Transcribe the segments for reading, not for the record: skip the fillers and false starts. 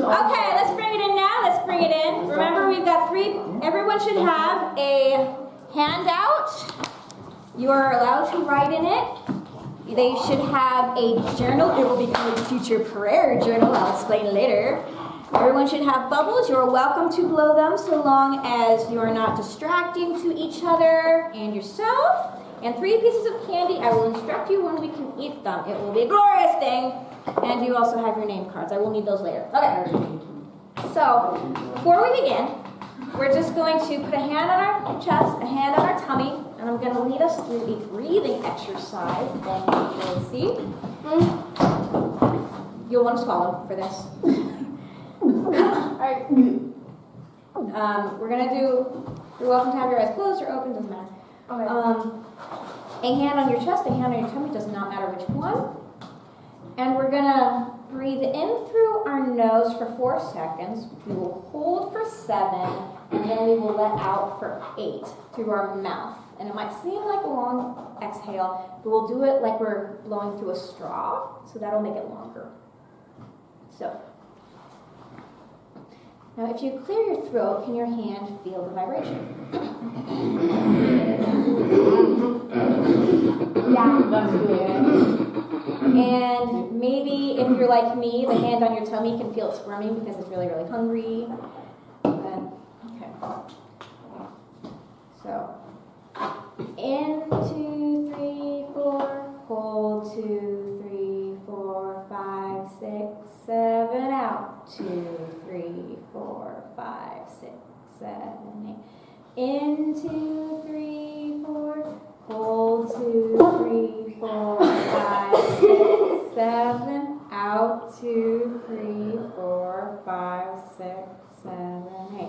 Okay, let's bring it in now. Let's bring it in. Remember, we've got everyone should have a handout. You are allowed to write in it. They should have a journal. It will become a future prayer journal. I'll explain later. Everyone should have bubbles. You're welcome to blow them so long as you're not distracting to each other and yourself. And 3 pieces of candy. I will instruct you when we can eat them. It will be a glorious thing. And you also have your name cards. I will need those later. Okay. So, before we begin, we're just going to put a hand on our chest, a hand on our tummy, and I'm going to lead us through a breathing exercise. Then you'll see. You'll want to swallow for this. Alright. We're going to do, you're welcome to have your eyes closed or open, doesn't matter. Okay. A hand on your chest, a hand on your tummy, does not matter which one. And we're going to breathe in through our nose for 4 seconds. We will hold for 7, and then we will let out for 8 through our mouth. And it might seem like a long exhale, but we'll do it like we're blowing through a straw, so that'll make it longer. So, now if you clear your throat, can your hand feel the vibration? Yeah, that's good. And maybe if you're like me, the hand on your tummy can feel it squirming because it's really, really hungry. Okay. So, in, 2, 3, 4, hold, 2, 3, 4, 5, 6, 7, out, 2, 3, 4, 5, 6, 7, 8. In, 2, 3, 4, hold, 2, 3, 4, 5, 6, 7, out, 2, 3, 4, 5, 6, 7, 8.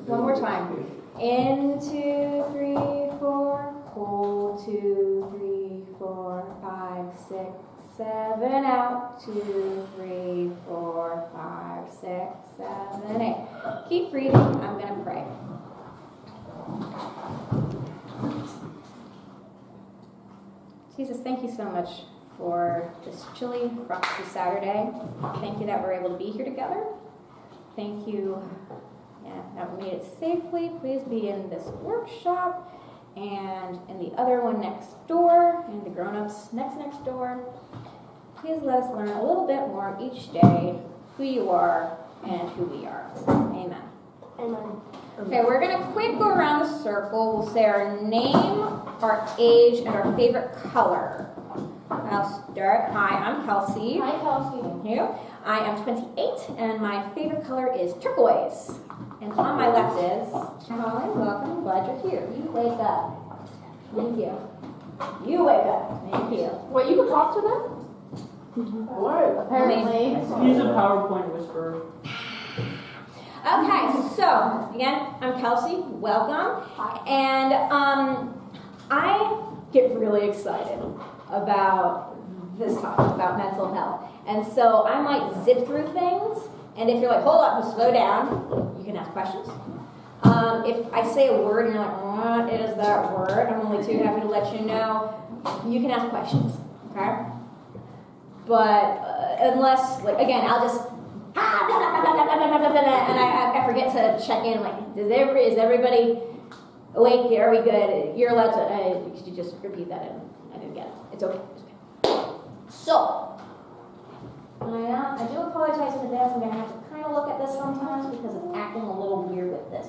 One more time. In, 2, 3, 4, hold, 2, 3, 4, 5, 6, 7, out, 2, 3, 4, 5, 6, 7, 8. Keep breathing. I'm going to pray. Jesus, thank you so much for this chilly, frosty Saturday. Thank you that we're able to be here together. Thank you that we made it safely. Please be in this workshop and in the other one next door, and the grown-ups next door. Please let us learn a little bit more each day who you are and who we are. Amen. Amen. Okay, we're going to quick go around the circle. We'll say our name, our age, and our favorite color. I'll start. Hi, I'm Kelsey. Hi, Kelsey. Thank you. I am 28, and my favorite color is turquoise. And on my left is Colin. Welcome. Glad you're here. You wake up. Thank you. You wake up. Thank you. Wait, you can talk to them? What? Apparently. He's a PowerPoint whisperer. Okay, so again, I'm Kelsey. Welcome. And I get really excited about this topic, about mental health. And so I might zip through things, and if you're like, hold up, slow down, you can ask questions. If I say a word and you're like, what is that word? I'm only too happy to let you know. You can ask questions, okay? But unless, like, again, I'll just, and I forget to check in, like, is everybody awake? Are we good? You're allowed to, could you just repeat that? I didn't get it. It's okay. So, I do apologize in advance. I'm going to have to kind of look at this sometimes because it's acting a little weird with this.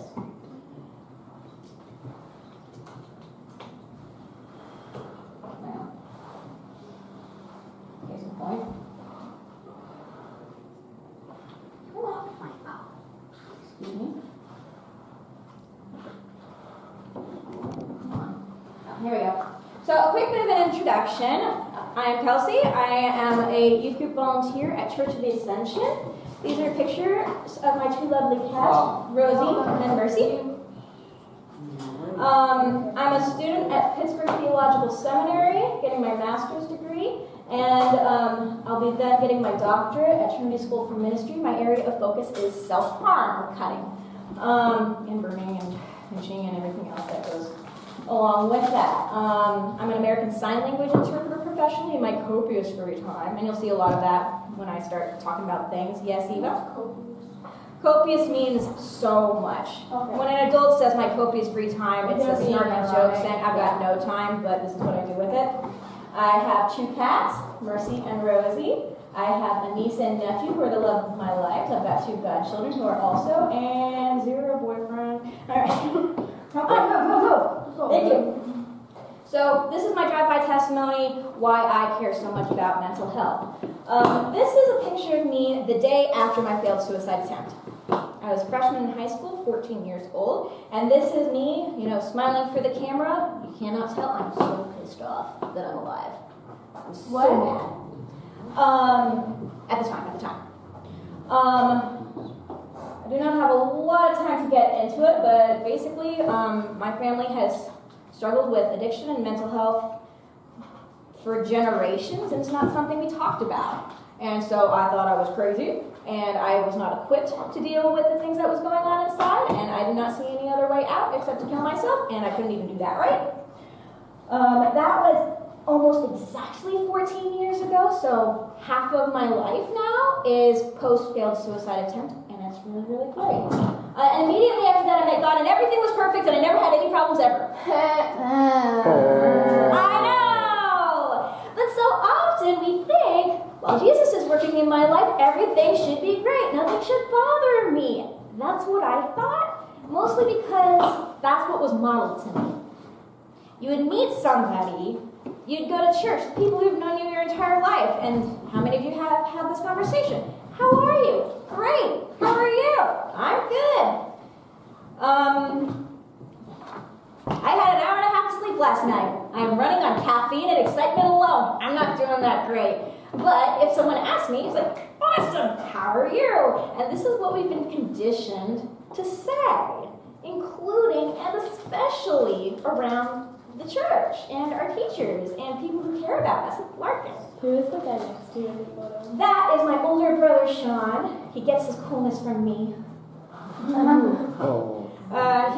Now, case in point. Come on. Excuse me. Come on. Oh, here we go. So, a quick bit of an introduction. I am Kelsey. I am a youth group volunteer at Church of the Ascension. These are pictures of my two lovely cats, Rosie and Mercy. I'm a student at Pittsburgh Theological Seminary, getting my master's degree, and I'll be then getting my doctorate at Trinity School for Ministry. My area of focus is self-harm or cutting, and burning and pinching and everything else that goes along with that. I'm an American Sign Language interpreter professionally in my copious free time, and you'll see a lot of that when I start talking about things. Yes, Eva? Copious means so much. Okay. When an adult says my copious free time, it's a Yeah, snarky yeah, joke right. saying I've got no time, but this is what I do with it. I have 2 cats, Mercy and Rosie. I have a niece and nephew who are the love of my life. I've got 2 godchildren who are also, and 0 boyfriend. All right. Thank you. So this is my drive-by testimony why I care so much about mental health. This is a picture of me the day after my failed suicide attempt. I was a freshman in high school, 14 years old, and this is me, smiling for the camera. You cannot tell, I'm so pissed off that I'm alive. I'm so mad. At the time. I do not have a lot of time to get into it, but basically, my family has struggled with addiction and mental health for generations, and it's not something we talked about. And so I thought I was crazy, and I was not equipped to deal with the things that was going on inside, and I did not see any other way out except to kill myself, and I couldn't even do that right. That was almost exactly 14 years ago, so half of my life now is post-failed suicide attempt, and it's really, really great. And immediately after that, I met God, and everything was perfect, and I never had any problems ever. I know! But so often we think, while Jesus is working in my life, everything should be great. Nothing should bother me. That's what I thought, mostly because that's what was modeled to me. You would meet somebody, you'd go to church, people who've known you your entire life, and how many of you have had this conversation? How are you? Great. How are you? I'm good. I had an hour and a half of sleep last night. I'm running on caffeine and excitement alone. I'm not doing that great. But if someone asks me, it's like, awesome, how are you? And this is what we've been conditioned to say, including and especially around the church and our teachers and people who care about us, like Larkin. Who is the guy next to you in the photo? That is my older brother, Sean. He gets his coolness from me. He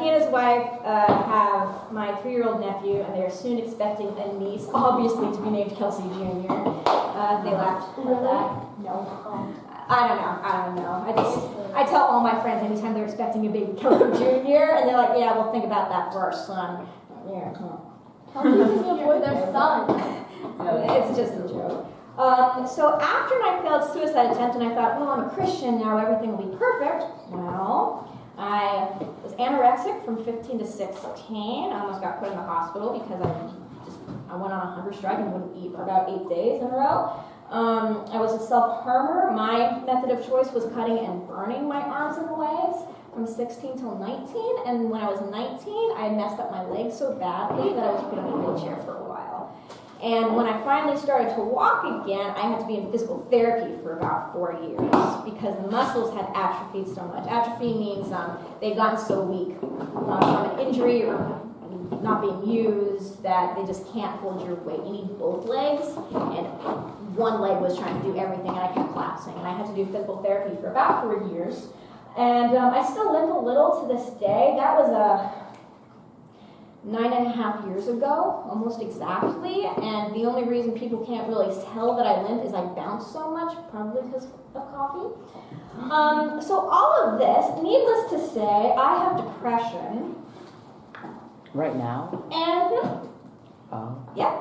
and his wife have my 3-year-old nephew, and they are soon expecting a niece, obviously to be named Kelsey Jr. They laughed at that. No. I don't know. I tell all my friends anytime they're expecting a baby Kelsey Jr., and they're like, yeah, we'll think about that for our son. Yeah, Kelsey is your boy, their son. It's just a joke. So after my failed suicide attempt, and I thought, well, I'm a Christian now, everything will be perfect. Well, I was anorexic from 15 to 16. I almost got put in the hospital because I went on a hunger strike and wouldn't eat for about 8 days in a row. I was a self-harmer. My method of choice was cutting and burning my arms and legs from 16 till 19. And when I was 19, I messed up my legs so badly that I was put in a wheelchair for a while. And when I finally started to walk again, I had to be in physical therapy for about 4 years because the muscles had atrophied so much. Atrophy means they've gotten so weak from an injury or not being used that they just can't hold your weight. You need both legs, and one leg was trying to do everything, and I kept collapsing. And I had to do physical therapy for about 4 years. And I still limp a little to this day. That was 9.5 years ago, almost exactly, and the only reason people can't really tell that I limp is I bounce so much, probably because of coffee. So all of this, needless to say, I have depression. Right now? And, yeah.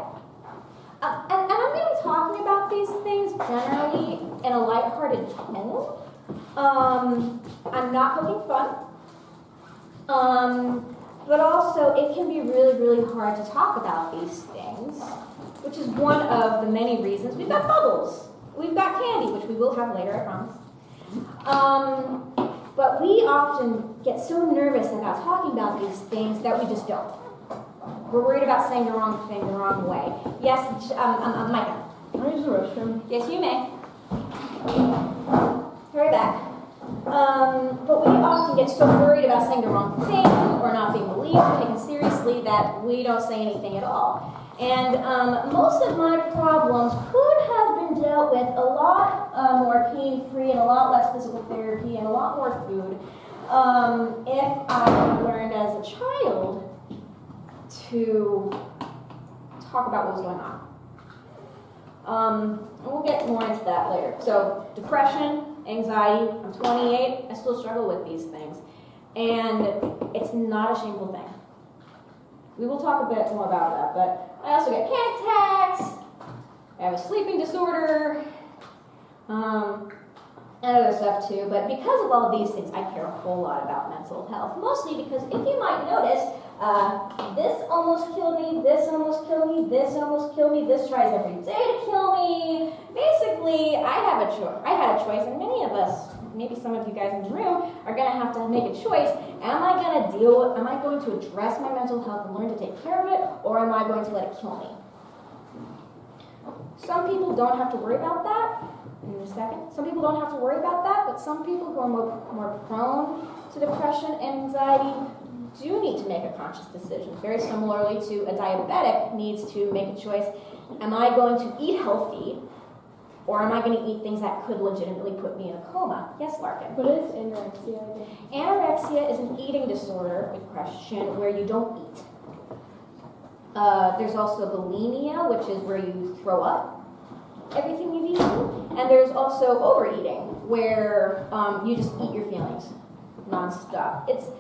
And I'm going to be talking about these things generally in a lighthearted tone. I'm not poking fun. But also, it can be really, really hard to talk about these things, which is one of the many reasons. We've got bubbles. We've got candy, which we will have later, I promise. But we often get so nervous about talking about these things that we just don't. We're worried about saying the wrong thing the wrong way. Yes, Micah. Can I use the restroom? Yes, you may. Hurry back. But we often get so worried about saying the wrong thing or not being believed or taken seriously that we don't say anything at all. And most of my problems could have been dealt with a lot more pain-free and a lot less physical therapy and a lot more food if I learned as a child to talk about what was going on. And we'll get more into that later. So depression, anxiety, I'm 28, I still struggle with these things. And it's not a shameful thing. We will talk a bit more about that, but I also get panic attacks, I have a sleeping disorder, and other stuff too. But because of all these things, I care a whole lot about mental health. Mostly because if you might notice, this almost killed me, this almost killed me, this almost killed me, this tries every day to kill me. Basically, I had a choice, and many of us, maybe some of you guys in the room, are going to have to make a choice. Am I going to address my mental health and learn to take care of it, or am I going to let it kill me? Some people don't have to worry about that. In a second. Some people don't have to worry about that, but some people who are more prone to depression and anxiety do need to make a conscious decision. Very similarly to a diabetic needs to make a choice. Am I going to eat healthy, or am I going to eat things that could legitimately put me in a coma? Yes, Larkin? What is anorexia again? Anorexia is an eating disorder with depression where you don't eat. There's also bulimia, which is where you throw up everything you've eaten. And there's also overeating, where you just eat your feelings nonstop. It's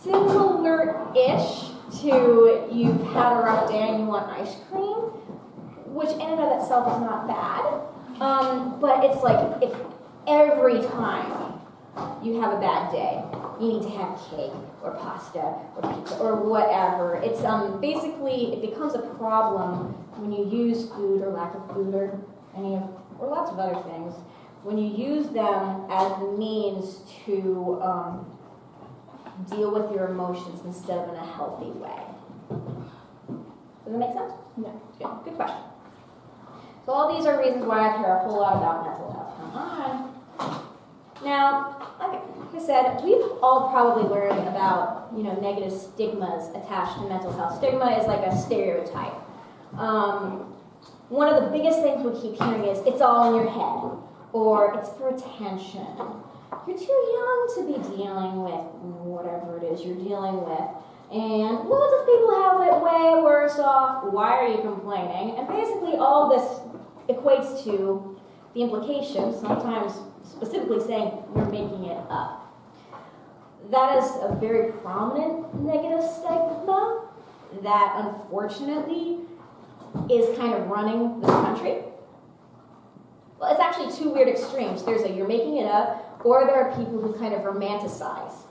similar-ish to you've had a rough day and you want ice cream, which in and of itself is not bad. But it's like if every time you have a bad day, you need to have cake or pasta or pizza or whatever. It's basically, it becomes a problem when you use food or lack of food or lots of other things, when you use them as the means to deal with your emotions instead of in a healthy way. Does that make sense? No. Good question. So all these are reasons why I care a whole lot about mental health. Come on. Now, like I said, we've all probably learned about, negative stigmas attached to mental health. Stigma is like a stereotype. One of the biggest things we keep hearing is, it's all in your head, or it's for attention. You're too young to be dealing with whatever it is you're dealing with. And loads of people have it way worse off. Why are you complaining? And basically all this equates to the implication, sometimes specifically saying, you're making it up. That is a very prominent negative stigma that unfortunately is kind of running this country. Well, it's actually two weird extremes. There's a you're making it up, or there are people who kind of romanticize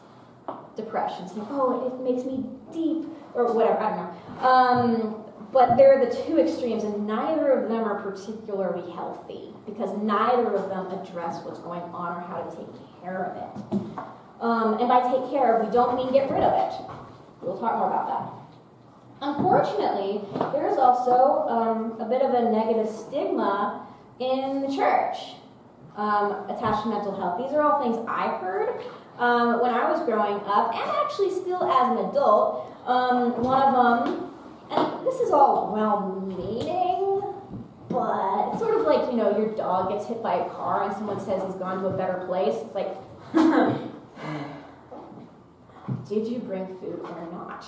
depression, saying, oh, it makes me deep, or whatever, I don't know. But they're the two extremes, and neither of them are particularly healthy, because neither of them address what's going on or how to take care of it. And by take care of, we don't mean get rid of it. We'll talk more about that. Unfortunately, there's also a bit of a negative stigma in the church attached to mental health. These are all things I heard when I was growing up, and actually still as an adult. One of them, and this is all well-meaning, but it's sort of like, your dog gets hit by a car and someone says he's gone to a better place. It's like, did you bring food or not?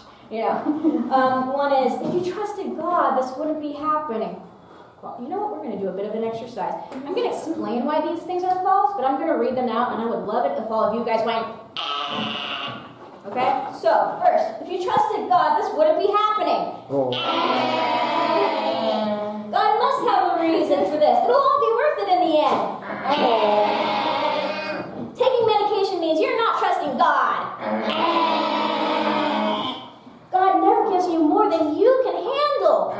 One is, if you trusted God, this wouldn't be happening. Well, you know what? We're going to do a bit of an exercise. I'm going to explain why these things are false, but I'm going to read them out, and I would love it if all of you guys went, okay? So, first, if you trusted God, this wouldn't be happening. Oh. God must have a reason for this. It'll all be worth it in the end. Taking medication means you're not trusting God. God never gives you more than you can handle.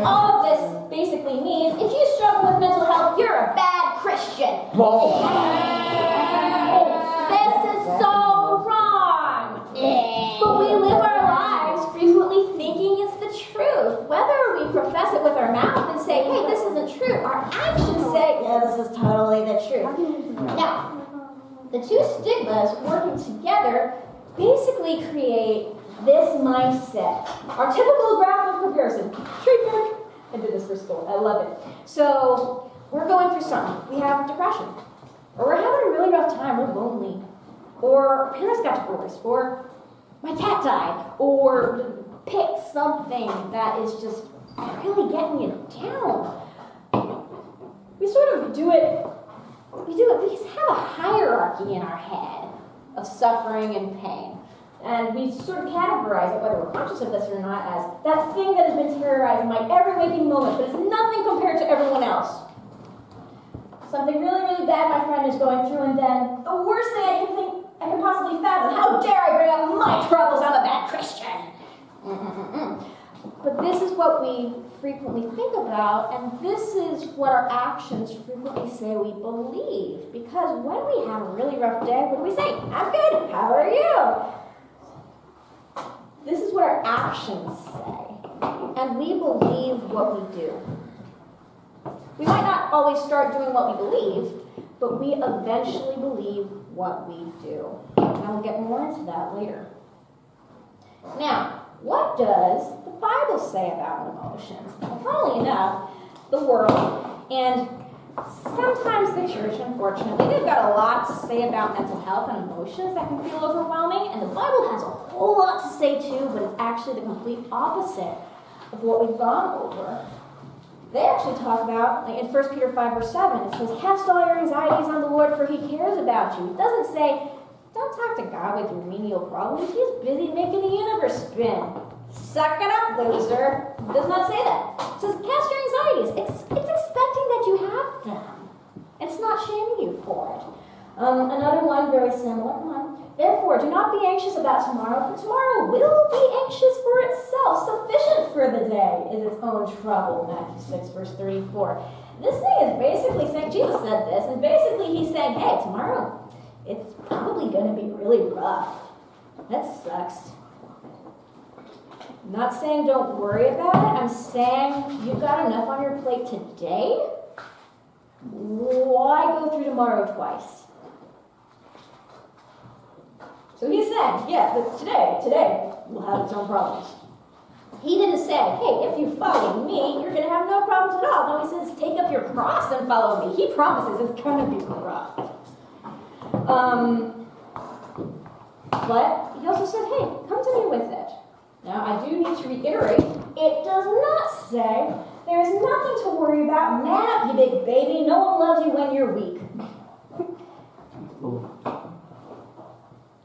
All of this basically means if you struggle with mental health, you're a bad Christian. This is so wrong. But we live our lives frequently thinking it's the truth. Whether we profess it with our mouth and say, hey, this isn't true, our actions say, yeah, this is totally the truth. Now, the two stigmas working together basically create this mindset. Our typical graph of comparison. Treatment. I did this for school. I love it. So, we're going through something. We have depression. Or we're having a really rough time. We're lonely. Or our parents got divorced. Or my cat died, or pick something that is just really getting you down. We sort of do it, we have a hierarchy in our head of suffering and pain. And we sort of categorize it, whether we're conscious of this or not, as that thing that has been terrorizing my every waking moment, but it's nothing compared to everyone else. Something really, really bad my friend is going through, and then the worst thing I can possibly fathom, how dare I bring up my troubles, I'm a bad Christian. But this is what we frequently think about, and this is what our actions frequently say we believe. Because when we have a really rough day, what do we say? I'm good, how are you? This is what our actions say, and we believe what we do. We might not always start doing what we believe, but we eventually believe what we do. And we'll get more into that later. Now, what does the Bible say about emotions? Well, funnily enough, the world, and sometimes the church, unfortunately, they've got a lot to say about mental health and emotions that can feel overwhelming, and the Bible has a whole lot to say too, but it's actually the complete opposite of what we've gone over. They actually talk about, like in 1 Peter 5, verse 7, it says, cast all your anxieties on the Lord, for he cares about you. It doesn't say, don't talk to God with your menial problems. He's busy making the universe spin. Suck it up, loser. It does not say that. It says, cast your anxieties. It's expecting that you have them. It's not shaming you for it. Another one, very similar. Come on. Therefore, do not be anxious about tomorrow, for tomorrow will be anxious for itself. Sufficient for the day is its own trouble. Matthew 6, verse 34. This thing is basically saying, Jesus said this, and basically he's saying, hey, tomorrow, it's probably going to be really rough. That sucks. I'm not saying don't worry about it. I'm saying you've got enough on your plate today. Why go through tomorrow twice? So he's saying, yeah, but today will have its own problems. He didn't say, hey, if you follow me, you're going to have no problems at all. No, he says, take up your cross and follow me. He promises it's going to be rough. But he also said, hey, come to me with it. Now, I do need to reiterate, it does not say there is nothing to worry about. Man up, you big baby. No one loves you when you're weak.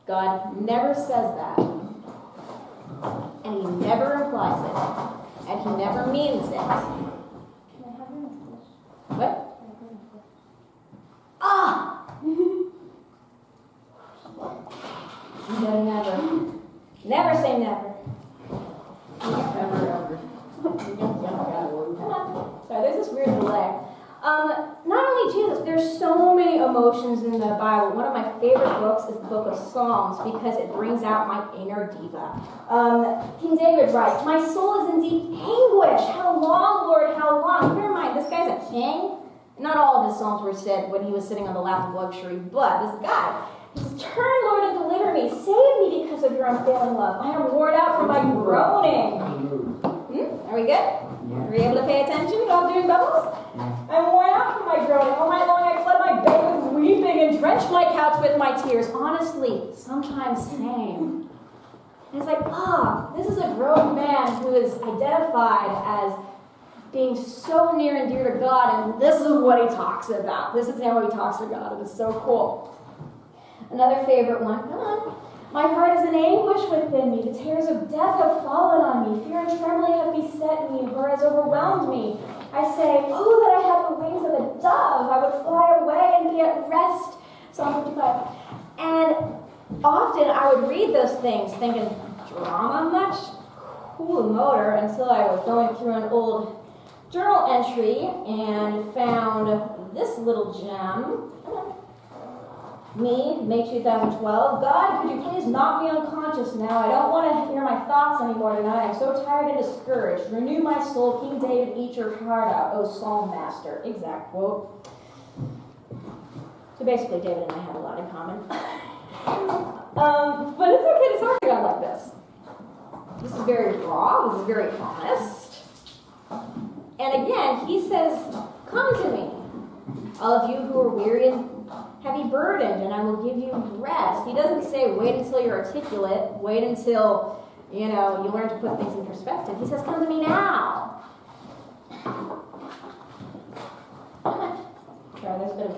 God never says that. And he never implies it. And he never means it. What? Ah! No, never. Never say never. Never. Come on. Sorry, there's this weird delay. Not only Jesus, there's so many emotions in the Bible. One of my favorite books is the book of Psalms because it brings out my inner diva. King David writes, my soul is in deep anguish. How long, Lord, how long? Bear in mind, this guy's a king. Not all of his psalms were said when he was sitting on the lap of luxury, but this guy, he says, turn, Lord, and deliver me. Save me because of your unfailing love. I am worn out from my groaning. Are we good? Are we able to pay attention while doing bubbles? I'm worn out from my groaning. All night long I fled my bed with weeping and drenched my couch with my tears. Honestly, sometimes same. And it's like, this is a grown man who is identified as being so near and dear to God, and this is what he talks about. This is how he talks to God. It is so cool. Another favorite one. Come on. My heart is in anguish within me. The terrors of death have fallen on me. Fear and trembling have beset me. Horror has overwhelmed me. I say, oh, that I had the wings of a dove. I would fly away and be at rest. Psalm 55. And often I would read those things thinking, drama much? Cool motor, until I was going through an old journal entry and found this little gem. Me, May 2012. God, could you please knock me unconscious now? I don't want to hear my thoughts anymore tonight. I'm so tired and discouraged. Renew my soul. King David, eat your heart out. Oh, Psalm Master. Exact quote. So basically, David and I have a lot in common. But it's okay to talk to God like this. This is very raw. This is very honest. And again, he says, come to me, all of you who are weary and heavy burdened, and I will give you rest. He doesn't say, wait until you're articulate, wait until, you learn to put things in perspective. He says, come to me now. Try this bit of...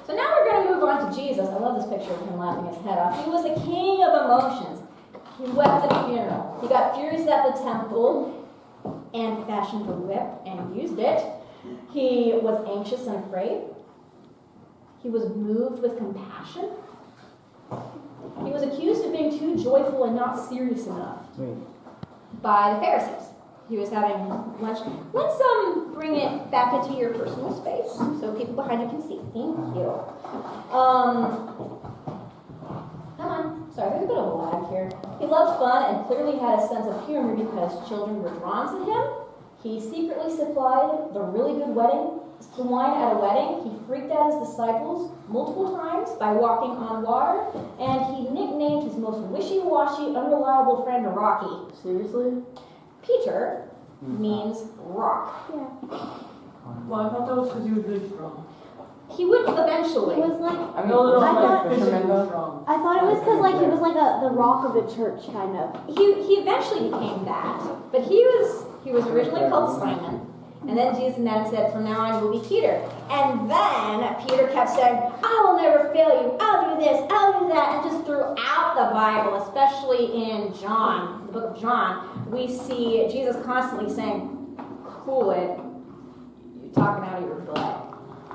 So now we're going to move on to Jesus. I love this picture of him laughing his head off. He was the king of emotions. He wept at a funeral. He got furious at the temple and fashioned a whip and used it. He was anxious and afraid. He was moved with compassion. He was accused of being too joyful and not serious enough by the Pharisees. He was having lunch. Let's bring it back into your personal space so people behind you can see. Thank you. Come on. Sorry, there's a bit of a lag here. He loved fun and clearly had a sense of humor because children were drawn to him. He secretly supplied the really good wine at a wedding. He freaked out his disciples multiple times by walking on water, and he nicknamed his most wishy-washy, unreliable friend Rocky. Seriously? Peter means rock. Yeah. Well, I thought that was because he was really strong. He would eventually. It was like, I mean, No, I thought- fisherman was strong. I thought it was because like he was like the rock of the church, kind of. He eventually became that, but he was originally called Simon, and then Jesus then said, from now on you will be Peter. And then Peter kept saying, I will never fail you, I'll do this, I'll do that, and just throughout the Bible, especially in John, the book of John, we see Jesus constantly saying, cool it, you're talking out of your butt.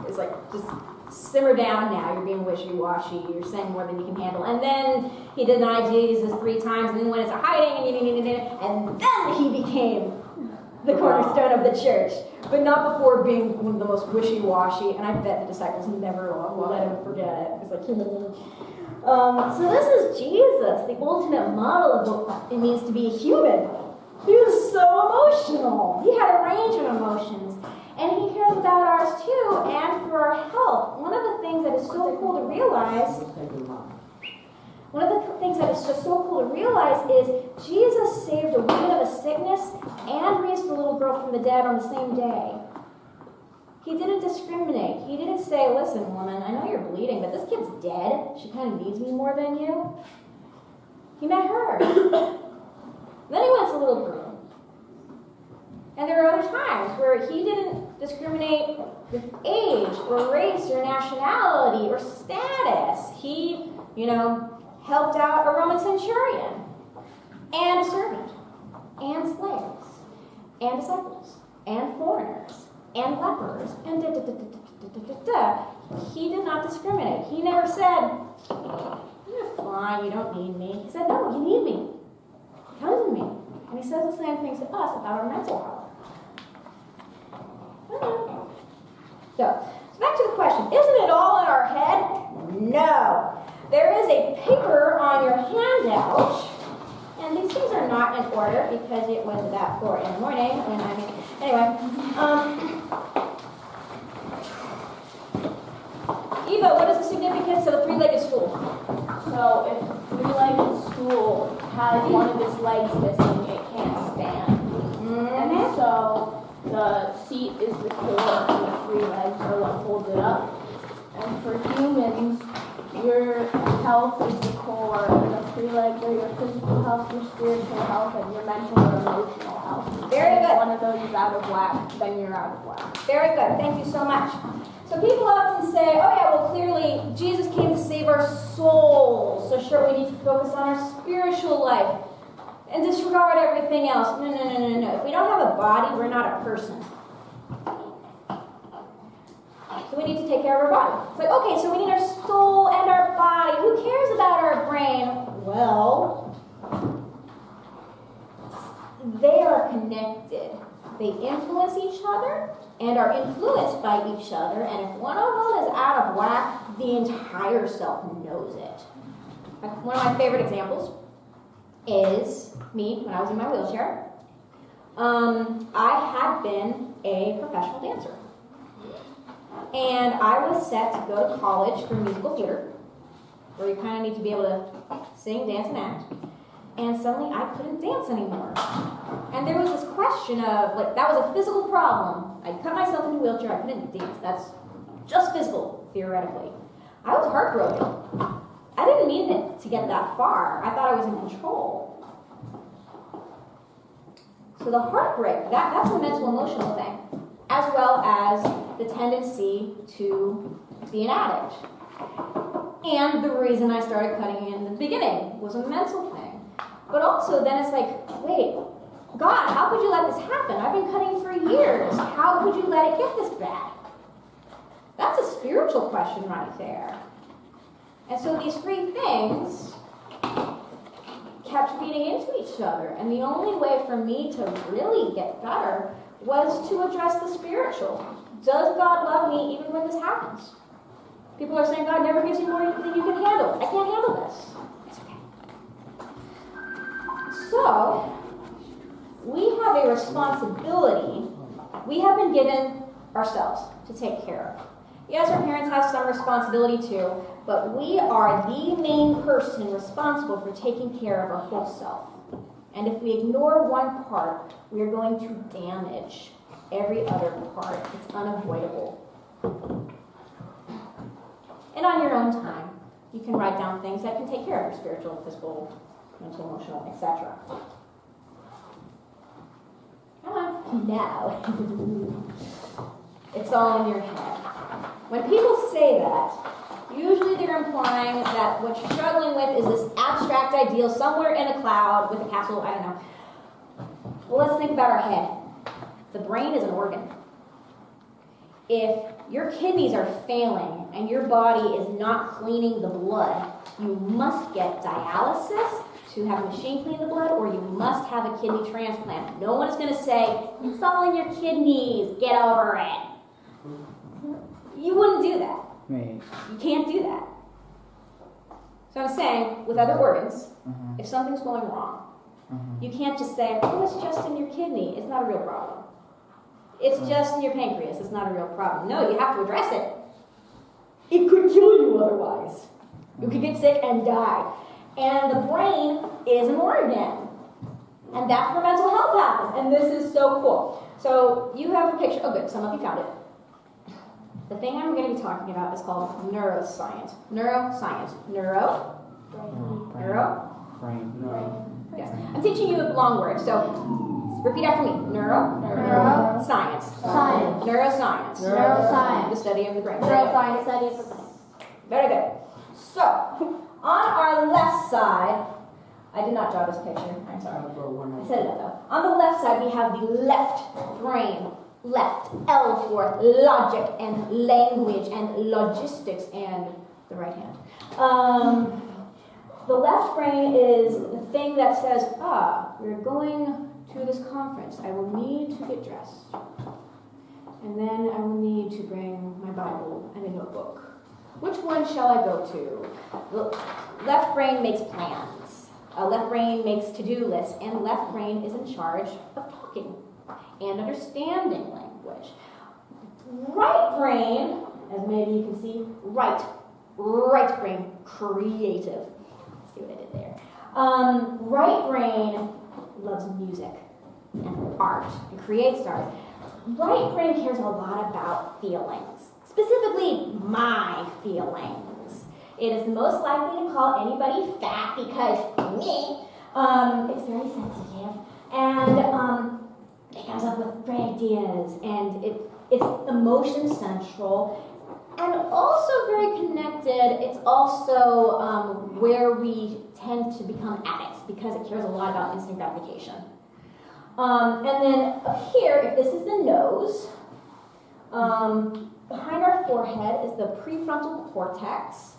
It's like, just simmer down now, you're being wishy-washy, you're saying more than you can handle. And then he denied Jesus 3 times, and then went into hiding, and then he became the cornerstone of the church, but not before being one of the most wishy-washy, and I bet the disciples never let him forget it. It's like, so this is Jesus, the ultimate model of what it means to be a human. He was so emotional. He had a range of emotions, and he cares about ours too, and for our health. One of the things that is so cool to realize is Jesus saved a woman of a sickness and raised a little girl from the dead on the same day. He didn't discriminate. He didn't say, listen, woman, I know you're bleeding, but this kid's dead. She kind of needs me more than you. He met her. Then he went to the little girl. And there are other times where he didn't discriminate with age or race or nationality or status. He, helped out a Roman centurion and a servant and slaves and disciples and foreigners and lepers and He did not discriminate. He never said, you're fine, you don't need me. He said, no, you need me. Come to me. And he says the same things to us about our mental health. So back to the question. Isn't it all in our head? No. There is a paper on your handout, and these things are not in order because it was about 4 in the morning. Eva, what is the significance of a 3-legged stool? So if a 3-legged stool has one of its legs missing, it can't stand. And so the seat is the core, and the 3 legs are what holds it up. And for humans, your health is the core, and the 3 legs are your physical health, your spiritual health, and your mental or emotional health. Very good. If one of those is out of whack, then you're out of whack. Very good. Thank you so much. So people often say, oh yeah, well clearly Jesus came to save our souls, so sure we need to focus on our spiritual life and disregard everything else. No. If we don't have a body, we're not a person. So we need to take care of our body. It's like, okay, so we need our soul and our body. Who cares about our brain? Well, they are connected. They influence each other and are influenced by each other. And if one of them is out of whack, the entire self knows it. One of my favorite examples is me when I was in my wheelchair. I had been a professional dancer. And I was set to go to college for musical theater, where you kind of need to be able to sing, dance, and act. And suddenly I couldn't dance anymore. And there was this question of, that was a physical problem. I cut myself into a wheelchair, I couldn't dance. That's just physical, theoretically. I was heartbroken. I didn't mean it to get that far. I thought I was in control. So the heartbreak, that's a mental emotional thing, as well as the tendency to be an addict. And the reason I started cutting in the beginning was a mental thing. But also then it's like, wait, God, how could you let this happen? I've been cutting for years. How could you let it get this bad? That's a spiritual question right there. And so these three things kept feeding into each other. And the only way for me to really get better was to address the spiritual. Does God love me even when this happens? People are saying God never gives you more than you can handle. I can't handle this. It's okay. So, we have a responsibility we have been given ourselves to take care of. Yes, our parents have some responsibility too, but we are the main person responsible for taking care of our whole self. And if we ignore one part, we are going to damage every other part. It's unavoidable. And on your own time, you can write down things that can take care of your spiritual, physical, mental, emotional, etc. Come on. Now. It's all in your head. When people say that, usually they're implying that what you're struggling with is this abstract ideal somewhere in a cloud with a castle, I don't know. Well, let's think about our head. The brain is an organ. If your kidneys are failing and your body is not cleaning the blood, you must get dialysis to have a machine clean the blood, or you must have a kidney transplant. No one is going to say, it's all in your kidneys, get over it. You wouldn't do that. Right. You can't do that. So I'm saying, with other organs, if something's going wrong, you can't just say, oh, it's just in your kidney. It's not a real problem. It's just in your pancreas. It's not a real problem. No, you have to address it. It could kill you otherwise. You could get sick and die. And the brain is an organ. And that's where mental health happens. And this is so cool. So you have a picture. Oh, good. Some of you found it. The thing I'm going to be talking about is called neuroscience. Neuroscience. Neuro? Brain. Neuro? Brain. Yes. I'm teaching you long words, so repeat after me. Neuro? Science. Science. Neuroscience. Neuroscience. The study of the brain. Neuroscience study of the brain. Very good. So, on our left side, I did not draw this picture. I'm sorry. I set it up though. On the left side, we have the left brain. Left, L for logic and language and logistics, and the right hand. The left brain is the thing that says, we're going to this conference. I will need to get dressed. And then I will need to bring my Bible and a notebook. Which one shall I go to? The left brain makes plans. Left brain makes to-do lists, and left brain is in charge of talking and understanding language. Right brain, as maybe you can see, right brain, creative. See what I did there. Right brain loves music and art and creates art. Right brain cares a lot about feelings, specifically my feelings. It is most likely to call anybody fat because me. It's very sensitive, and it comes up with great ideas, and it's emotion central, and also very connected. It's also where we tend to become addicts because it cares a lot about instant gratification. And then up here, if this is the nose, behind our forehead is the prefrontal cortex.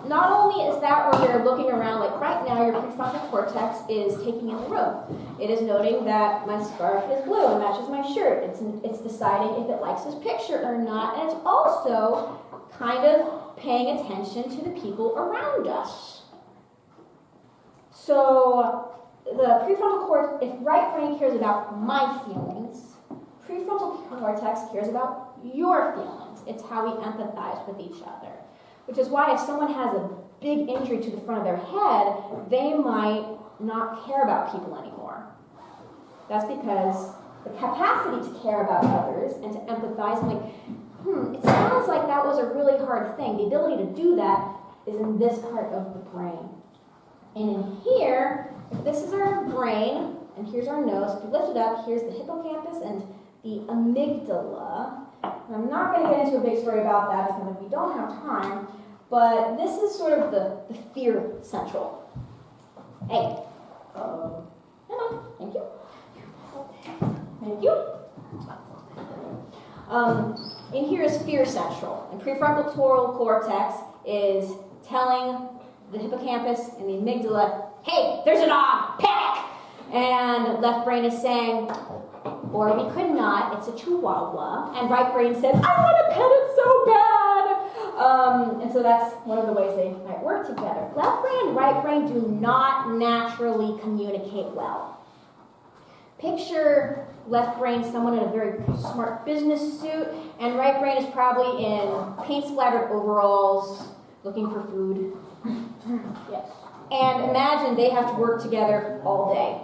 Not only is that where you're looking around, like right now your prefrontal cortex is taking in the room. It is noting that my scarf is blue and matches my shirt. It's deciding if it likes this picture or not, and it's also kind of paying attention to the people around us. So the prefrontal cortex, if right brain cares about my feelings, prefrontal cortex cares about your feelings. It's how we empathize with each other. Which is why if someone has a big injury to the front of their head, they might not care about people anymore. That's because the capacity to care about others and to empathize, like, it sounds like that was a really hard thing. The ability to do that is in this part of the brain. And in here, if this is our brain, and here's our nose, if you lift it up, here's the hippocampus and the amygdala. And I'm not going to get into a big story about that because we don't have time, but this is sort of the fear central. Hey. Come on. Thank you. Thank you. In here is fear central, and prefrontal cortex is telling the hippocampus and the amygdala, hey, there's a dog, panic! And left brain is saying, or we could not, it's a chihuahua, and right brain says, I want to pet it so bad! And so that's one of the ways they might work together. Left brain and right brain do not naturally communicate well. Picture left brain someone in a very smart business suit, and right brain is probably in paint-splattered overalls, looking for food. Yes. And imagine they have to work together all day.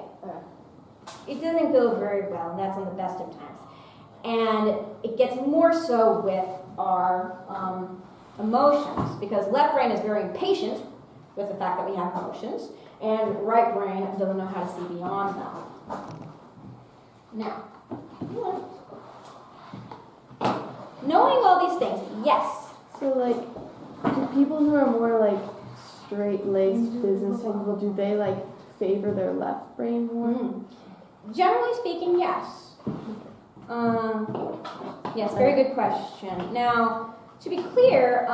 It doesn't go very well, and that's on the best of times. And it gets more so with our emotions, because left brain is very impatient with the fact that we have emotions, and right brain doesn't know how to see beyond them. Now, knowing all these things, yes. So, like, do people who are more, like, straight-laced business people, do they, like, favor their left brain more? Generally speaking, yes. Yes, very good question. Now, to be clear,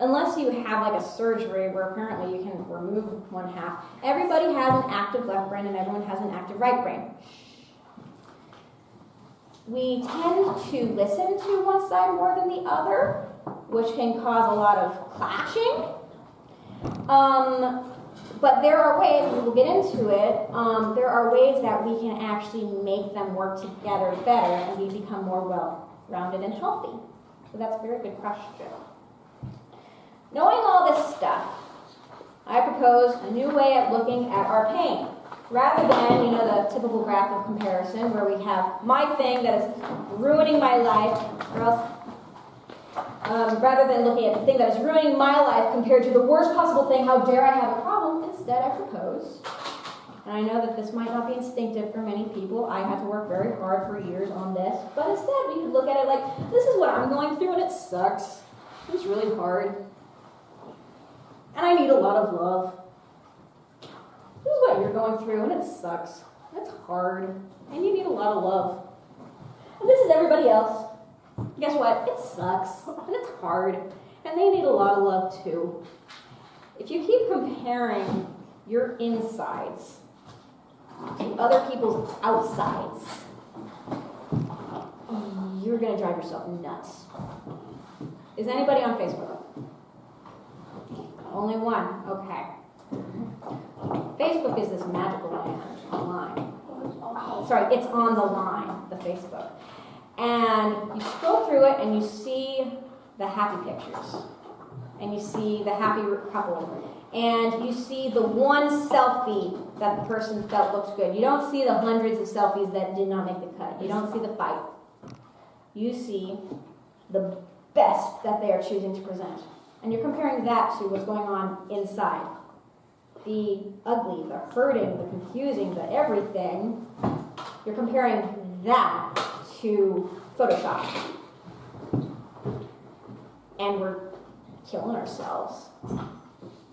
unless you have like a surgery where apparently you can remove one half, everybody has an active left brain and everyone has an active right brain. We tend to listen to one side more than the other, which can cause a lot of clashing. But there are ways, and we'll get into it, there are ways that we can actually make them work together better and we become more well-rounded and healthy. So that's a very good question. Knowing all this stuff, I propose a new way of looking at our pain. Rather than, the typical graph of comparison where we have my thing that is ruining my life, or else rather than looking at the thing that is ruining my life compared to the worst possible thing, how dare I have a problem, instead I propose, and I know that this might not be instinctive for many people, I had to work very hard for years on this, but instead we could look at it like, this is what I'm going through and it sucks. It's really hard. And I need a lot of love. This is what you're going through and it sucks. It's hard. And you need a lot of love. And this is everybody else. Guess what? It sucks, and it's hard, and they need a lot of love too. If you keep comparing your insides to other people's outsides, you're going to drive yourself nuts. Is anybody on Facebook? Only one? Okay. Facebook is this magical land online. Sorry, it's on the line, the Facebook. And you scroll through it and you see the happy pictures. And you see the happy couple. And you see the one selfie that the person felt looks good. You don't see the hundreds of selfies that did not make the cut. You don't see the fight. You see the best that they are choosing to present. And you're comparing that to what's going on inside. The ugly, the hurting, the confusing, the everything. You're comparing that to Photoshop. And we're killing ourselves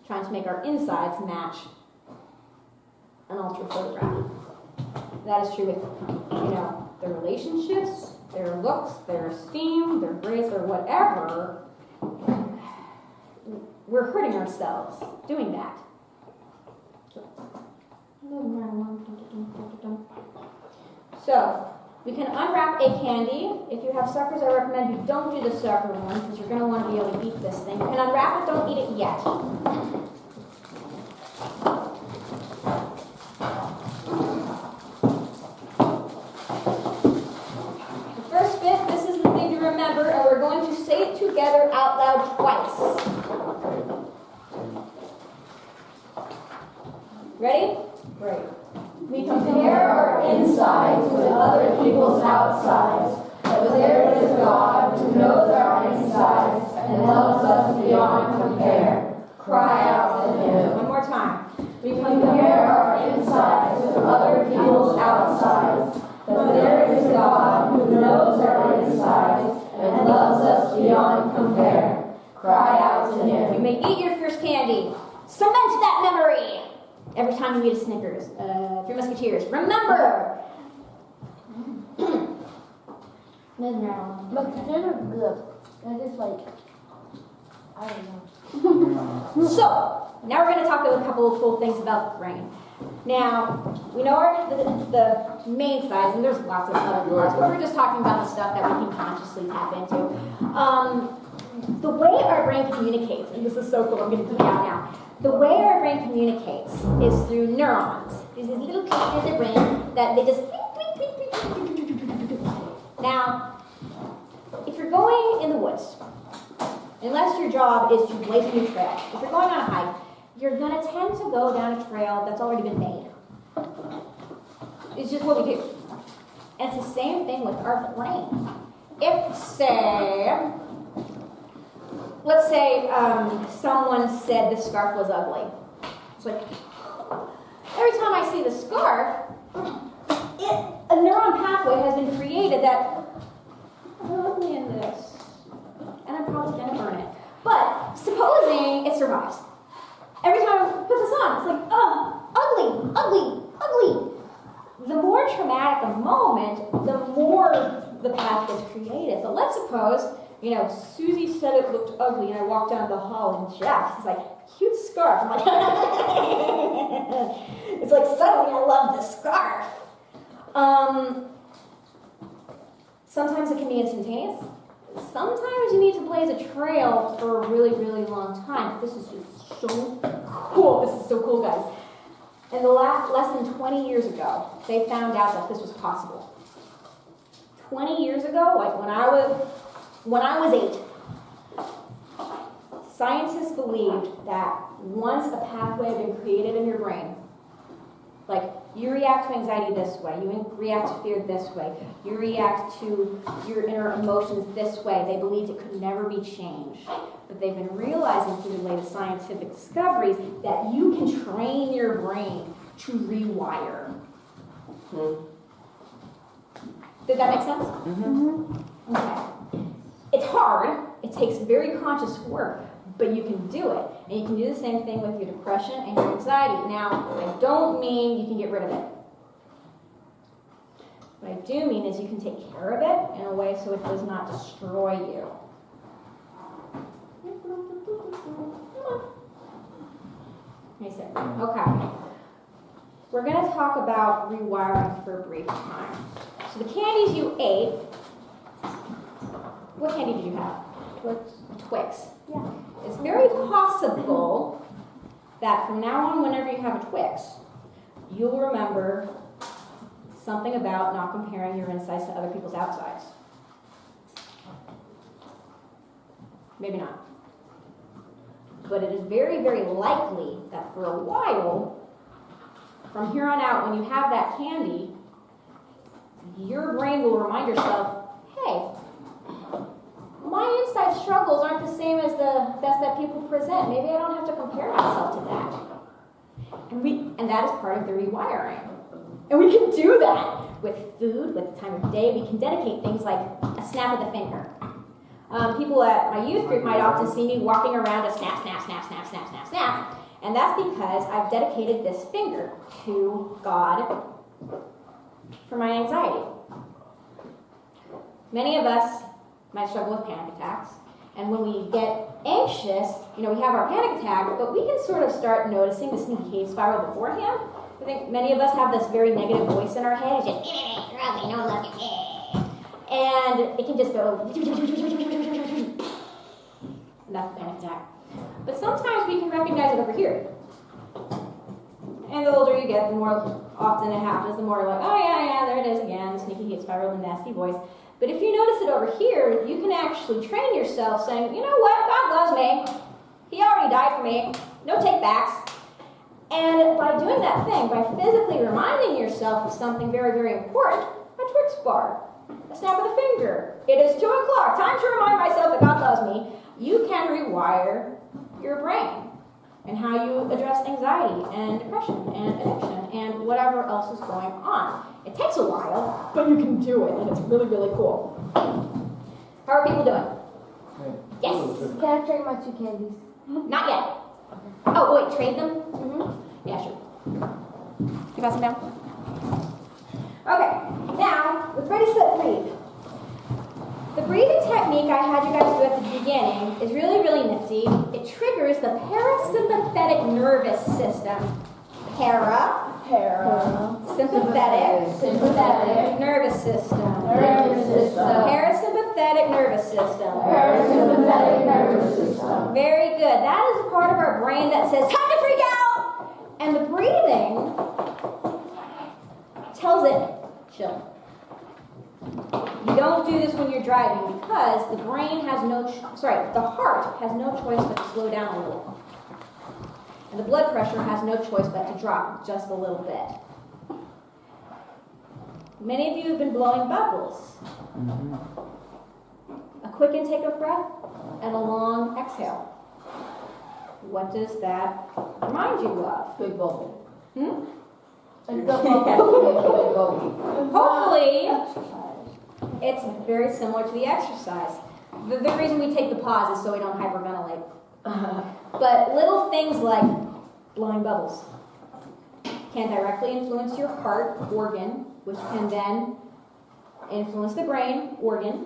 trying to make our insides match an altered photograph. That is true with, their relationships, their looks, their esteem, their grades, their whatever. We're hurting ourselves doing that. So, we can unwrap a candy. If you have suckers, I recommend you don't do the sucker one because you're going to want to be able to eat this thing. You can unwrap it, don't eat it yet. The first bit, this is the thing to remember, and we're going to say it together out loud twice. Ready? Great. We compare our insides with other people's outsides, but there is a God who knows our But there is a God who knows our insides and loves us beyond compare. Cry out to Him. You may eat your first candy. Cement that memory. Every time you eat a Snickers. Three Musketeers. Remember. But they're good. They're just like, I don't know. So, now we're going to talk about a couple of cool things about the brain. Now, we know the main sides, and there's lots of other parts, but we're just talking about the stuff that we can consciously tap into. The way our brain communicates, and this is so cool, I'm going to geek out now. The way our brain communicates is through neurons. There's these little pieces of the brain that they just... Now, if you're going in the woods, unless your job is to blaze a new trail, if you're going on a hike, you're going to tend to go down a trail that's already been made. It's just what we do. And it's the same thing with our brain. If, say, let's say someone said the scarf was ugly. It's like, every time I see the scarf, a neuron pathway has been created that I'm ugly in this, and I'm probably going to burn it. But supposing it survives. Every time I put this on, it's like, oh, ugly, ugly, ugly. The more traumatic a moment, the more the path is created. But let's suppose, Susie said it looked ugly, and I walked down the hall, and Jeff is like, cute scarf. I'm like, it's like, suddenly I love this scarf. Sometimes it can be instantaneous. Sometimes you need to blaze a trail for a really, really long time. This is just so cool. This is so cool, guys. And less than 20 years ago, they found out that this was possible. 20 years ago, like when I was 8, scientists believed that once a pathway had been created in your brain, like you react to anxiety this way, you react to fear this way, you react to your inner emotions this way, they believed it could never be changed. But they've been realizing through the latest scientific discoveries that you can train your brain to rewire. Did that make sense? Mm-hmm. Okay. It's hard. It takes very conscious work, but you can do it. And you can do the same thing with your depression and your anxiety. Now, I don't mean you can get rid of it. What I do mean is you can take care of it in a way so it does not destroy you. Okay. We're going to talk about rewiring for a brief time. So the candies you ate, what candy did you have? Twix. Yeah. It's very possible that from now on, whenever you have a Twix, you'll remember something about not comparing your insides to other people's outsides. Maybe not. But it is very, very likely that for a while, from here on out, when you have that candy, your brain will remind yourself, hey, my inside struggles aren't the same as the best that people present. Maybe I don't have to compare myself to that. And that is part of the rewiring. And we can do that with food, with the time of day. We can dedicate things like a snap of the finger. People at my youth group might often see me walking around a snap, snap, snap, snap, snap, snap, snap. And that's because I've dedicated this finger to God for my anxiety. Many of us might struggle with panic attacks. And when we get anxious, we have our panic attack, but we can sort of start noticing the sneaky hate spiral beforehand. I think many of us have this very negative voice in our head. It's just, you're ugly, no one loves you. And it can just go, and that's the panic attack. But sometimes we can recognize it over here. And the older you get, the more often it happens, the more like, oh yeah, there it is again, the sneaky hate spiral, the nasty voice. But if you notice it over here, you can actually train yourself saying, you know what, God loves me. He already died for me. No take backs. And by doing that thing, by physically reminding yourself of something very, very important, a Twix bar, a snap of the finger, it is 2 o'clock, time to remind myself that God loves me, you can rewire your brain and how you address anxiety and depression and addiction and whatever else is going on. It takes a while, but know you can do it, and it's really, really cool. How are people doing? Yes. Can I trade my 2 candies? Not yet. Oh, wait, trade them? Yeah, sure. You pass them down? Okay, now, let's ready, set, breathe. The breathing technique I had you guys do at the beginning is really, really nifty. It triggers the parasympathetic nervous system. Sympathetic nervous system. Parasympathetic nervous system. Very good. That is a part of our brain that says, time to freak out! And the breathing tells it, chill. You don't do this when you're driving because the brain has the heart has no choice but to slow down a little. And the blood pressure has no choice but to drop just a little bit. Many of you have been blowing bubbles. A quick intake of breath and a long exhale. What does that remind you of? Big bubble. Hopefully, it's very similar to the exercise. The reason we take the pause is so we don't hyperventilate. But little things like blowing bubbles can directly influence your heart organ, which can then influence the brain organ,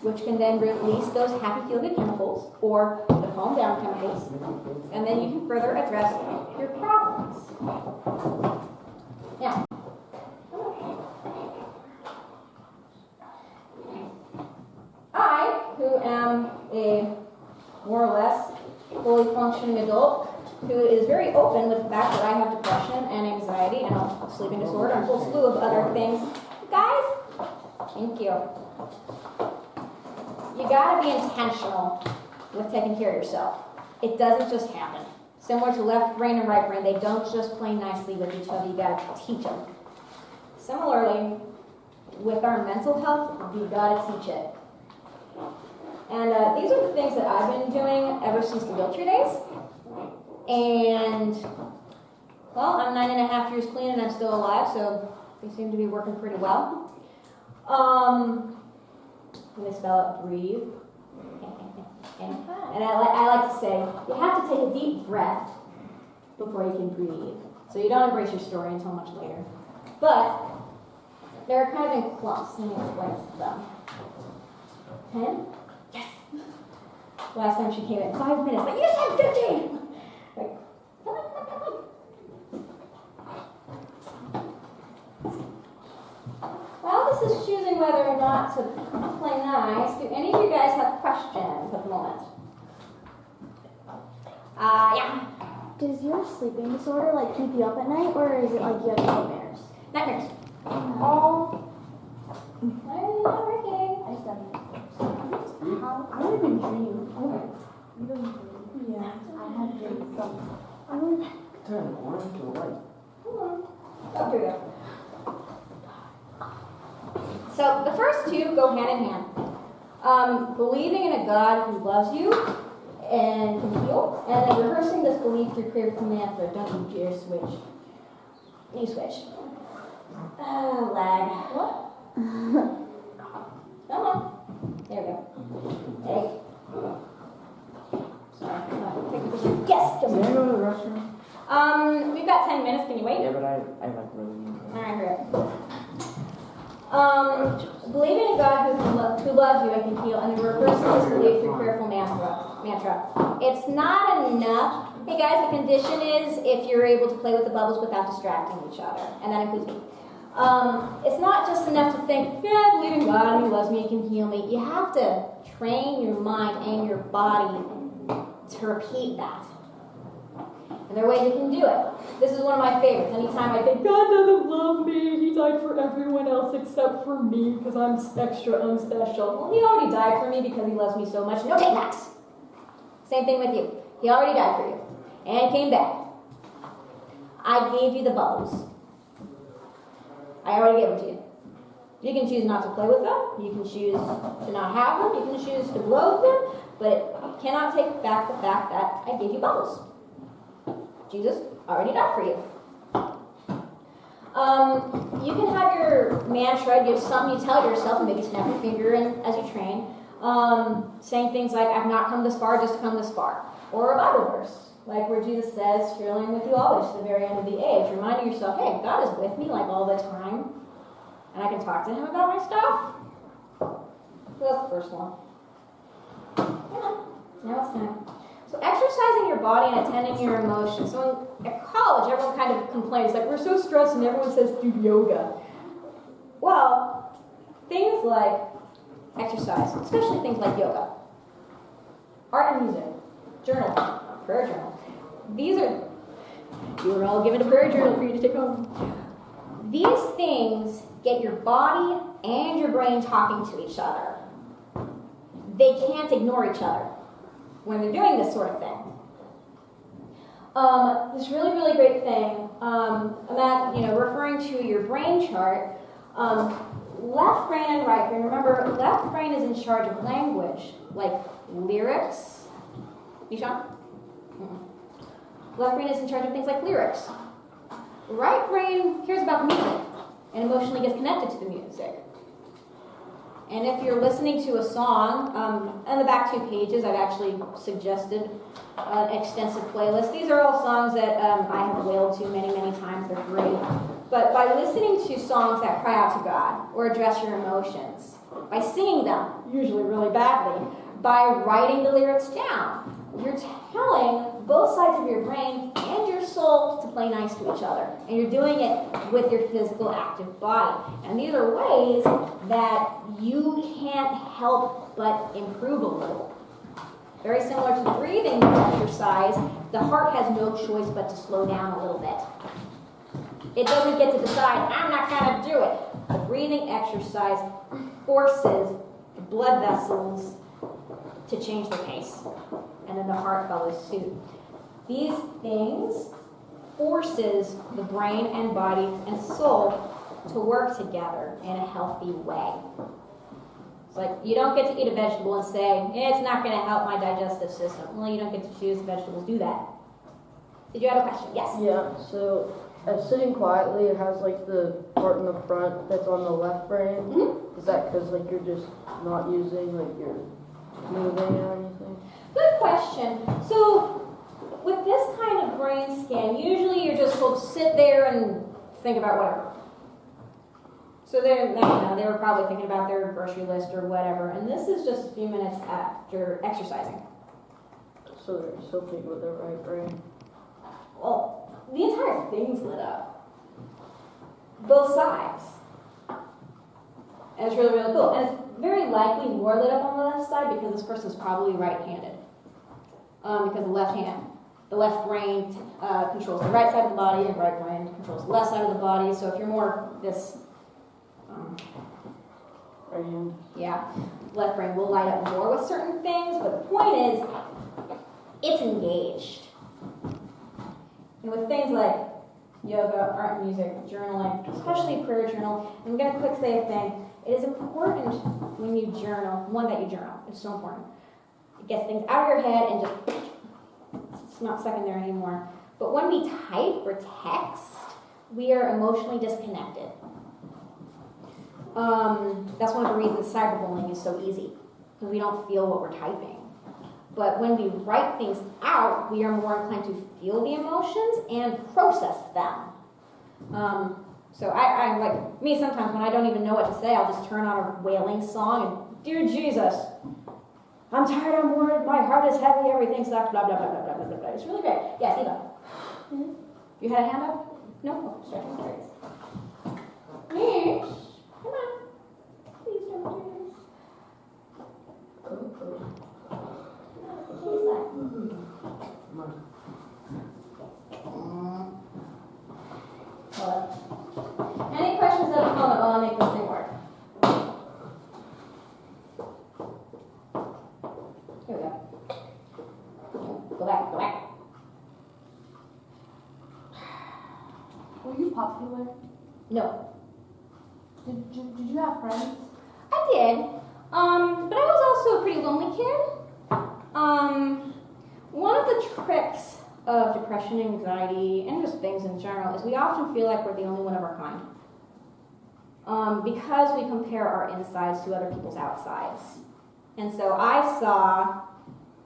which can then release those happy feel-good chemicals or the calm down chemicals, and then you can further address your problems. Now, I, who am a more or less fully functioning adult, who is very open with the fact that I have depression and anxiety and a sleeping disorder and a whole slew of other things. Guys, thank you. You gotta be intentional with taking care of yourself. It doesn't just happen. Similar to left brain and right brain, they don't just play nicely with each other, you gotta teach them. Similarly, with our mental health, you gotta teach it. And these are the things that I've been doing ever since the wheelchair days. And, well, I'm 9.5 years clean and I'm still alive, so they seem to be working pretty well. Let me spell it, breathe. And I like to say, you have to take a deep breath before you can breathe. So you don't embrace your story until much later. But they're kind of in clumps. Let me explain them. 10? Yes! Last time she came in 5 minutes, like, you said 15! Like, come on. Well, this is choosing whether or not to play nice. Do any of you guys have questions at the moment? Yeah. Does your sleeping disorder like keep you up at night, or is it like you have nightmares? Nightmares. Oh. Why are you not working? I just have I don't even dream. Okay. You don't dream? Yeah. I have dreams. So I don't. Turn orange to white. Oh, here we go. So the first two go hand in hand. Believing in a God who loves you and can heal, and then rehearsing this belief through prayer command for don't you dare switch. You switch. Lag. What? Come on. There we go. Hey. Sorry. Yes. Can I go to the restroom? We've got 10 minutes. Can you wait? Yeah, but I like really need to. All right, hurry up. Believing in God who loves you and can heal, and rehearsing this belief through prayerful mantra. It's not enough. Hey guys, the condition is if you're able to play with the bubbles without distracting each other, and that includes me. It's not just enough to think, yeah, I believe in God and He loves me, He can heal me. You have to train your mind and your body to repeat that. And there are ways you can do it. This is one of my favorites. Anytime I think, God doesn't love me, He died for everyone else except for me because I'm extra unspecial. Well, He already died for me because He loves me so much. No take-backs. Same thing with you. He already died for you and came back. I gave you the bubbles. I already gave them to you. You can choose not to play with them. You can choose to not have them. You can choose to blow them. But you cannot take back the fact that I gave you bubbles. Jesus already died for you. You can have your mantra, you have something you tell yourself, and maybe snap your finger in as you train, saying things like, I've not come this far just to come this far. Or a Bible verse, like where Jesus says, surely I'm with you always to the very end of the age, reminding yourself, hey, God is with me like all the time, and I can talk to him about my stuff. So that's the first one. Now it's time. So exercising your body and attending your emotions. So at college, everyone kind of complains, like, we're so stressed and everyone says do yoga. Well, things like exercise, especially things like yoga, art and music, journal, prayer journal. These are, you were all given a prayer journal for you to take home. These things get your body and your brain talking to each other. They can't ignore each other when they're doing this sort of thing. This really, really great thing, referring to your brain chart, left brain and right brain. Remember, left brain is in charge of language, like lyrics. Nishan? Left brain is in charge of things like lyrics. Right brain cares about the music and emotionally gets connected to the music. And if you're listening to a song, on the back 2 pages, I've actually suggested an extensive playlist. These are all songs that I have wailed to many, many times. They're great. But by listening to songs that cry out to God or address your emotions, by singing them, usually really badly, by writing the lyrics down, you're telling both sides of your brain and your soul to play nice to each other. And you're doing it with your physical active body. And these are ways that you can't help but improve a little. Very similar to the breathing exercise, the heart has no choice but to slow down a little bit. It doesn't get to decide, I'm not going to do it. The breathing exercise forces the blood vessels to change their pace. And then the heart follows suit. These things forces the brain and body and soul to work together in a healthy way. It's like you don't get to eat a vegetable and say, it's not going to help my digestive system. Well, you don't get to choose vegetables. Do that. Did you have a question? Yes? Yeah, so sitting quietly, it has like the part in the front that's on the left brain. Mm-hmm. Is that because like you're just not using like your moving or anything? Good question. So with this kind of brain scan, usually you're just supposed to sit there and think about whatever. So they were probably thinking about their grocery list or whatever, and this is just a few minutes after exercising. So they're still thinking with their right brain. Well, the entire thing's lit up. Both sides. And it's really, really cool. And it's very likely more lit up on the left side because this person's probably right-handed. Because the left brain controls the right side of the body, and right brain controls the left side of the body. So if you're more this, Right hand. yeah, left brain will light up more with certain things. But the point is, it's engaged. And with things like yoga, art, music, journaling, especially prayer journal, I'm going to quick say a thing. It is important when you journal, that you journal. It's so important. It gets things out of your head and just, it's not stuck in there anymore. But when we type or text, we are emotionally disconnected. That's one of the reasons cyberbullying is so easy, because we don't feel what we're typing. But when we write things out, we are more inclined to feel the emotions and process them. So I like me sometimes when I don't even know what to say, I'll just turn on a wailing song and, dear Jesus, I'm tired, I'm worried, my heart is heavy, everything sucks, blah, blah, blah, blah, blah, blah, blah. It's really great. Yes, Eva. Mm-hmm. You had a hand up? No? Oh, stretching straight. Please. Come on. Please don't do this. Any questions at the moment while I make this thing work? Here we go. Go back. Were you popular? No. Did you have friends? I did. But I was also a pretty lonely kid. One of the tricks of depression depression, anxiety, and just things in general is we often feel like we're the only one of our kind. Because we compare our insides to other people's outsides. And so I saw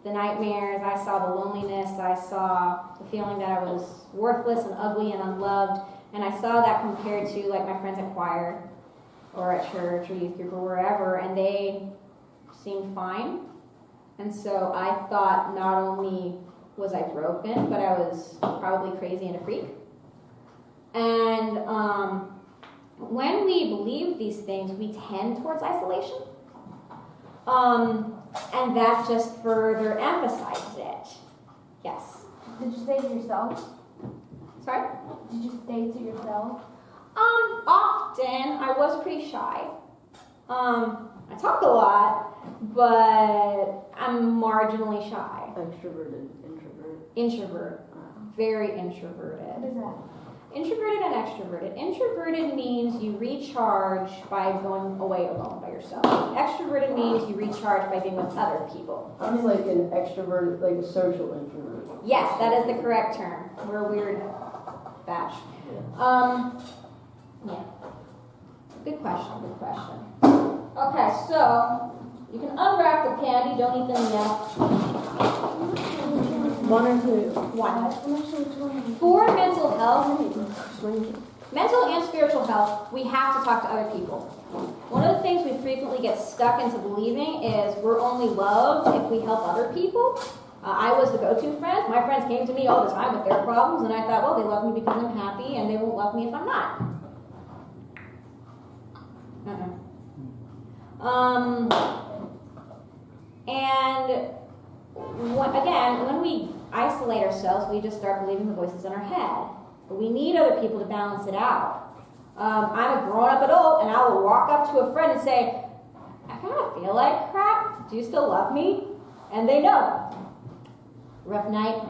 the nightmares, I saw the loneliness, I saw the feeling that I was worthless and ugly and unloved, and I saw that compared to like my friends at choir or at church or youth group or wherever, and they seemed fine. And so I thought not only was I broken, but I was probably crazy and a freak. And when we believe these things, we tend towards isolation. And that just further emphasizes it. Yes. Did you stay to yourself? Sorry? Did you stay to yourself? Often I was pretty shy. I talk a lot, but I'm marginally shy. Extroverted, introvert. Introvert. Very introverted. What is that? Introverted and extroverted. Introverted means you recharge by going away alone by yourself. Extroverted means you recharge by being with other people. I'm like an extrovert, like a social introvert. Yes, that is the correct term. We're a weird batch. Yeah. Good question, good question. Okay, so you can unwrap the candy, don't eat them yet. One or two. One. For mental health, mental and spiritual health, we have to talk to other people. One of the things we frequently get stuck into believing is we're only loved if we help other people. I was the go-to friend. My friends came to me all the time with their problems, and I thought, well, they love me because I'm happy, and they won't love me if I'm not. And when we isolate ourselves, we just start believing the voices in our head. But we need other people to balance it out. I'm a grown-up adult, and I will walk up to a friend and say, I kind of feel like crap. Do you still love me? And they know. Rough night.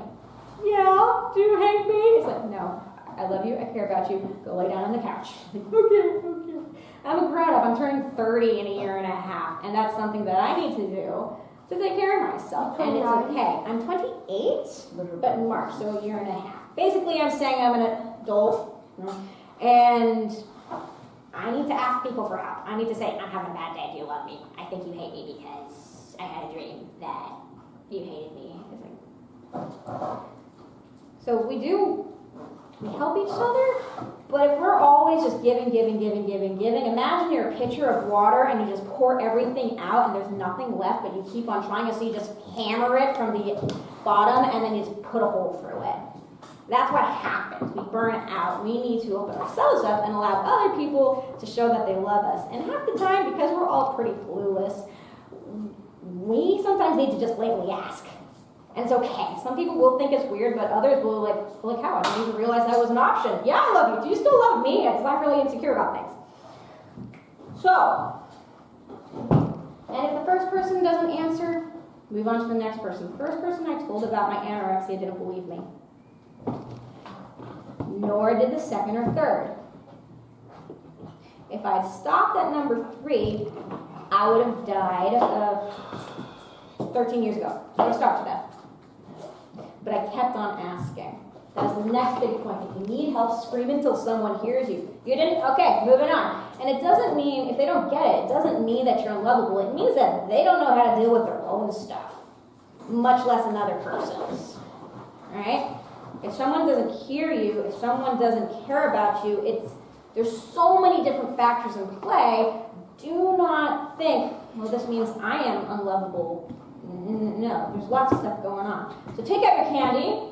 Yeah, do you hate me? It's like, no, I love you, I care about you. Go lay down on the couch. Okay. I'm a grown-up. I'm turning 30 in a year and a half, and that's something that I need to do to take care of myself. And it's okay. I'm 28, but in March, so a year and a half. Basically, I'm saying I'm an adult, and I need to ask people for help. I need to say, I'm having a bad day. Do you love me? I think you hate me because I had a dream that you hated me. It's like, so we help each other, but if we're always just giving, imagine you're a pitcher of water and you just pour everything out and there's nothing left, but you keep on trying, and so you just hammer it from the bottom and then you just put a hole through it. That's what happens. We burn out. We need to open ourselves up and allow other people to show that they love us. And half the time, because we're all pretty clueless, we sometimes need to just blatantly ask. And it's okay. Some people will think it's weird, but others will like how? I didn't even realize that was an option. Yeah, I love you. Do you still love me? Because I'm really insecure about things. So, and if the first person doesn't answer, move on to the next person. The first person I told about my anorexia didn't believe me. Nor did the second or third. If I'd stopped at number 3, I would have died 13 years ago. I would have starved to death. But I kept on asking. That's the next big point. If you need help, scream until someone hears you. You didn't? Okay, moving on. And it doesn't mean, if they don't get it, it doesn't mean that you're unlovable. It means that they don't know how to deal with their own stuff, much less another person's. Alright? If someone doesn't hear you, if someone doesn't care about you, there's so many different factors in play. Do not think, well, this means I am unlovable. No, there's lots of stuff going on. So take out your candy.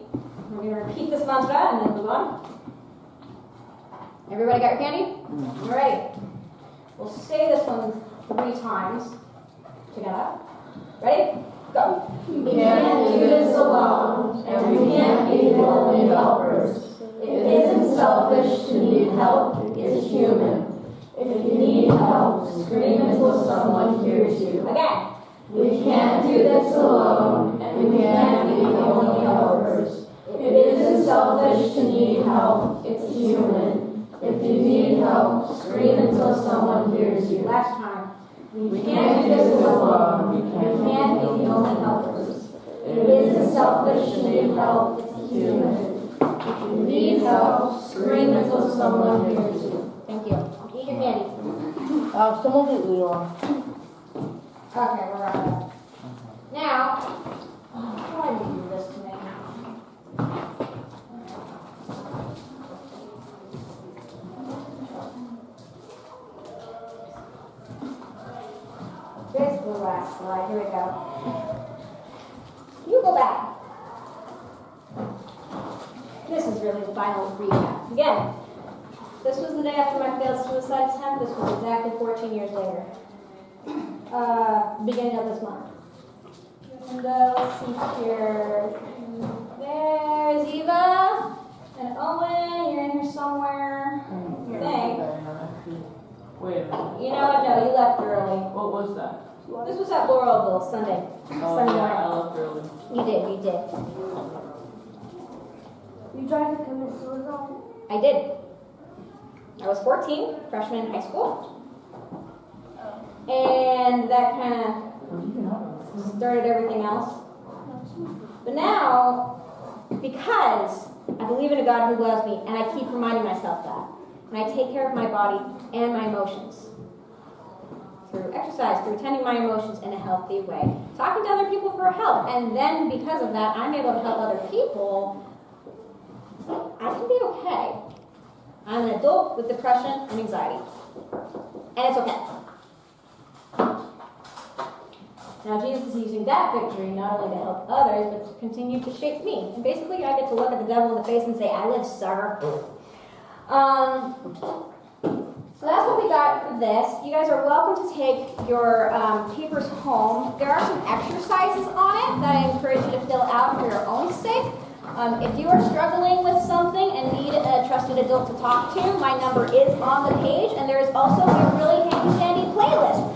We're going to repeat this mantra and then move on. Everybody got your candy? All right. We'll say this one 3 times together. Ready? Go. We can't do this alone, and we can't be the only helpers. It isn't selfish to need help, it's human. If you need help, scream until someone hears you. Again. We can't do this alone, and we can't be the only helpers. It isn't selfish to need help, it's human. If you need help, scream until someone hears you. Last time. We can't do this alone, we can't be the only helpers. It isn't selfish to need help, it's human. If you need help, scream until someone hears you. Thank you. Eat your candy. Someone get Leon. Okay, we're right. Now, why did you do this to me? This is the last slide. Here we go. You go back. This is really the final recap. Again, this was the day after my failed suicide attempt. This was exactly 14 years later. Beginning of this month. And let's see here. There's Eva and Owen. You're in here somewhere. I think. Wait a minute. You know what? No, you left early. What was that? This was at Laurelville Sunday. Oh, Sunday yeah, night. I left early. You did. You tried to commit suicide? I did. I was 14, freshman in high school. And that kind of started everything else. But now, because I believe in a God who loves me, and I keep reminding myself that, and I take care of my body and my emotions through exercise, through tending my emotions in a healthy way, talking to other people for help, and then because of that, I'm able to help other people. I can be okay. I'm an adult with depression and anxiety, and it's okay. Now, Jesus is using that victory not only to help others, but to continue to shape me. And basically, I get to look at the devil in the face and say, I live, sir. So that's what we got for this. You guys are welcome to take your papers home. There are some exercises on it that I encourage you to fill out for your own sake. If you are struggling with something and need a trusted adult to talk to, my number is on the page, and there is also a really handy-dandy playlist